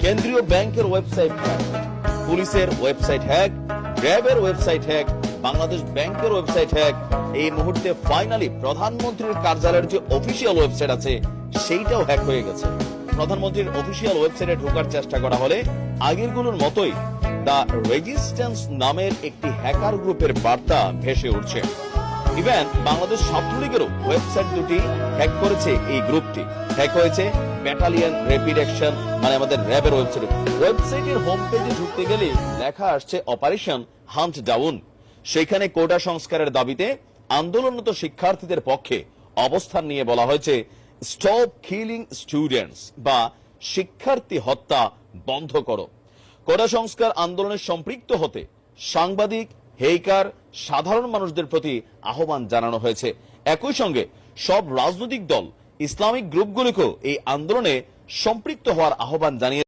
কেন্দ্রীয় ব্যাংকের website hack, পুলিশের ওয়েবসাইট হ্যাক, র্যাবের ওয়েবসাইট হ্যাক, বাংলাদেশ ব্যাংকের ওয়েবসাইট হ্যাক, এই মুহূর্তে ফাইনালি প্রধানমন্ত্রীর কার্যালয়ের যে অফিসিয়াল ওয়েবসাইট আছে সেইটাও হ্যাক হয়ে গেছে। প্রধানমন্ত্রীর অফিসিয়াল ওয়েবসাইটে ঢোকার চেষ্টা করা হলে আগেরগুলোর মতোই দ্য রেজিস্ট্যান্স নামের একটি হ্যাকার গ্রুপের বার্তা ভেসে উঠছে। ইভেন বাংলাদেশ ছাত্রলীগেরও ওয়েবসাইট দুটি হ্যাক করেছে এই গ্রুপটি। হ্যাক হয়েছে ব্যাটালিয়ন র্যাপিড অ্যাকশন মানে আমাদের র্যাবের ওয়েবসাইট। ওয়েবসাইটের হোম পেজে ঢুকতে গেলে লেখা আসছে অপারেশন হান্ট ডাউন। সেখানে কোটা সংস্কারের দাবিতে আন্দোলনরত শিক্ষার্থীদের পক্ষে অবস্থান নিয়ে বলা হয়েছে স্টপ কিলিং স্টুডেন্টস বা শিক্ষার্থী হত্যা বন্ধ করো। কোটা সংস্কার আন্দোলনে সম্পৃক্ত হতে সাংবাদিক, হেকার, সাধারণ মানুষদের প্রতি আহ্বান জানানো হয়েছে। একই সঙ্গে সব রাজনৈতিক দল, ইসলামিক গ্রুপগুলিকেও এই আন্দোলনে সম্পৃক্ত হওয়ার আহ্বান জানিয়ে